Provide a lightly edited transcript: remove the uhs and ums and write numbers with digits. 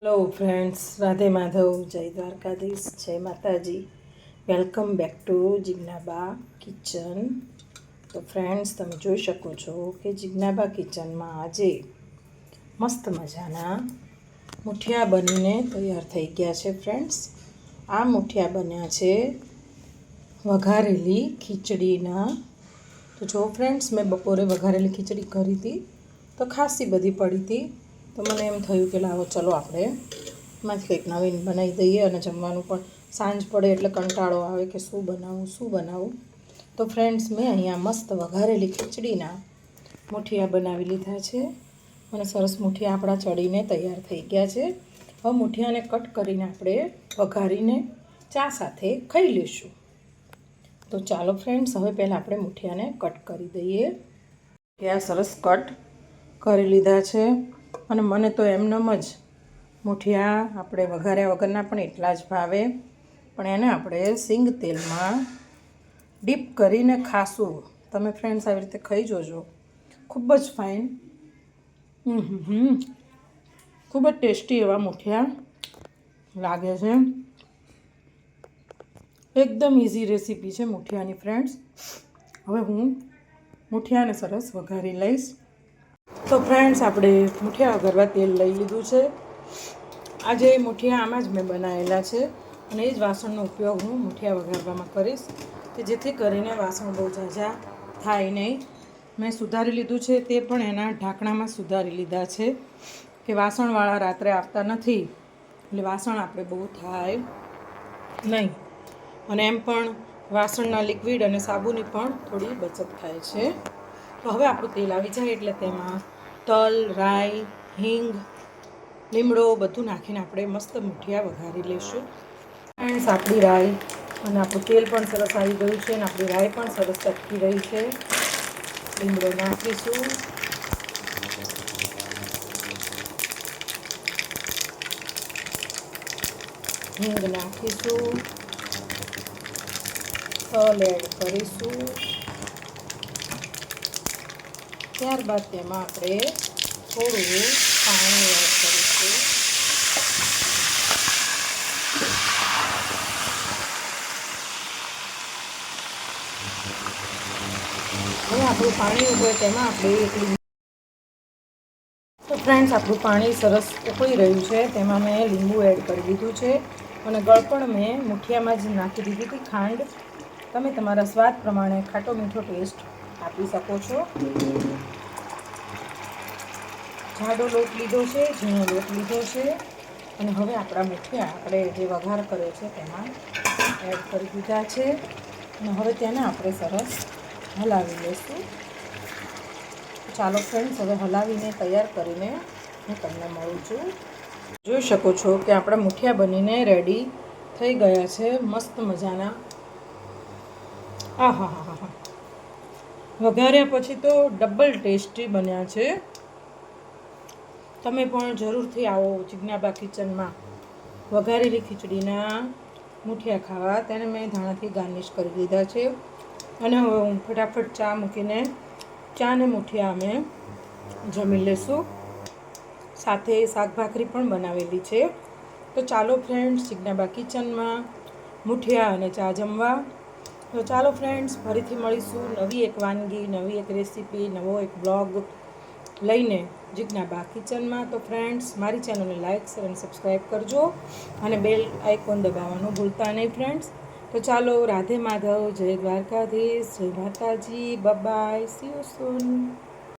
Hello friends, Radhe Madhav, जय द्वारकाधीश, जय Mataji. Welcome back to Jignaba kitchen. तो फ्रेंड्स, તમે જોઈ શકો છો કે જિજ્ઞાબા કિચનમાં આજે મસ્ત મજાના મુઠિયા બનીને તૈયાર થઈ ગયા છે। ફ્રેન્ડ્સ, આ મુઠિયા બન્યા છે વઘારેલી ખીચડીના। તો જો ફ્રેન્ડ્સ, મેં બપોરે વઘારેલી ખીચડી કરી હતી તો ખાસી બધી પડી હતી। તો મને એમ થયું કે લાવો ચલો આપણે એમાંથી કંઈક નવીન બનાવી દઈએ। અને જમવાનું પણ સાંજ પડે એટલે કંટાળો આવે કે શું બનાવું। તો ફ્રેન્ડ્સ, મેં અહીંયા મસ્ત વઘારેલી ખીચડીના મુઠિયા બનાવી લીધા છે અને સરસ મુઠિયા આપણા ચડીને તૈયાર થઈ ગયા છે। હવે મુઠિયાને કટ કરીને આપણે વઘારીને ચા સાથે ખાઈ લઈશું। તો ચાલો ફ્રેન્ડ્સ, હવે પહેલાં આપણે મુઠિયાને કટ કરી દઈએ। મુઠિયા સરસ કટ કરી લીધા છે અને મને તો એમનેમ જ મુઠિયા આપણે વઘાર્યા વગરના પણ એટલા જ ભાવે, પણ એને આપણે સિંગ તેલમાં ડીપ કરીને ખાશું। તમે ફ્રેન્ડ્સ આવી રીતે ખાઈ જોજો, ખૂબ જ ફાઇન, ખૂબ જ ટેસ્ટી એવા મુઠિયા લાગે છે। એકદમ ઇઝી રેસીપી છે મુઠિયાની ફ્રેન્ડ્સ। હવે હું મુઠિયાને સરસ વઘારી લઈશ। તો ફ્રેન્ડ્સ, આપણે મુઠિયા વઘારવા તેલ લઈ લીધું છે। આજે મુઠિયા આમાં જ મેં બનાવેલા છે અને એ જ વાસણનો ઉપયોગ હું મુઠિયા વઘારવામાં કરીશ કે જેથી કરીને વાસણ બહુ ઝાઝા થાય નહીં। મેં સુધારી લીધું છે, તે પણ એના ઢાંકણામાં સુધારી લીધા છે કે વાસણવાળા રાત્રે આવતા નથી એટલે વાસણ આપણે બહુ થાય નહીં, અને એમ પણ વાસણના લિક્વિડ અને સાબુની પણ થોડી બચત થાય છે। તો હવે આપણું તેલ આવી જાય એટલે તેમાં તલ, રાઈ, હિંગ, લીમડો બધું નાખીને આપણે મસ્ત મુઠિયા વઘારી લઈશું। ફ્રેન્ડ્સ, આપણી રાઈ અને આપણું તેલ પણ સરસ આવી ગયું છે અને આપણી રાઈ પણ સરસ ચટકી રહી છે। લીમડો નાખીશું, હિંગ નાખીશું, તલ એડ કરીશું, ત્યારબાદ તેમાં આપણે થોડું પાણી એડ કરીશું। હવે આપણું પાણી ઉકળે તેમાં આપણે તો ફ્રેન્ડ્સ, આપણું પાણી સરસ ઉકળી રહ્યું છે, તેમાં મેં લીંબુ એડ કરી દીધું છે અને ગળપણ મેં મુઠિયામાં જ નાખી દીધી હતી ખાંડ। તમે તમારા સ્વાદ પ્રમાણે ખાટો મીઠો ટેસ્ટ આપી શકો છો। જાડો લોટ લીધો છે, ઝીણો લોટ લીધો છે અને હવે આપણા મુઠિયા આપણે જે વઘાર કર્યો છે તેમાં એડ કરી દીધા છે અને હવે તેને આપણે સરસ હલાવી લઈશું। ચાલો ફ્રેન્ડ્સ, હવે હલાવીને તૈયાર કરીને હું તમને મળું છું। જોઈ શકો છો કે આપણા મુઠિયા બનીને રેડી થઈ ગયા છે, મસ્ત મજાના। આહાહાહા, વઘાર્યા પછી તો ડબલ ટેસ્ટી બન્યા છે। તમે પણ જરૂરથી આવો જિજ્ઞાબા કિચનમાં વઘારેલી ખીચડીના મુઠિયા ખાવા। તેને મેં ધાણાથી ગાર્નિશ કરી દીધા છે અને હવે હું ફટાફટ ચા મૂકીને ચા ને મુઠિયા અમે જમી લઈશું। સાથે શાકભાખરી પણ બનાવેલી છે। તો ચાલો ફ્રેન્ડ્સ, જિજ્ઞાબા કિચનમાં મુઠિયા અને ચા જમવા। તો ચાલો ફ્રેન્ડ્સ, ફરીથી મળીશું નવી એક વાનગી, નવી એક રેસીપી, નવો એક બ્લોગ લઈને જિજ્ઞાબા કિચનમાં। તો ફ્રેન્ડ્સ, મારી ચેનલને લાઇક, શેર અને સબસ્ક્રાઈબ કરજો અને બેલ આઇકોન દબાવવાનું ભૂલતા નહીં ફ્રેન્ડ્સ। તો ચાલો, રાધે માધવ, જય દ્વારકાધીશ, જય માતાજી, બાય, સી યુ સૂન।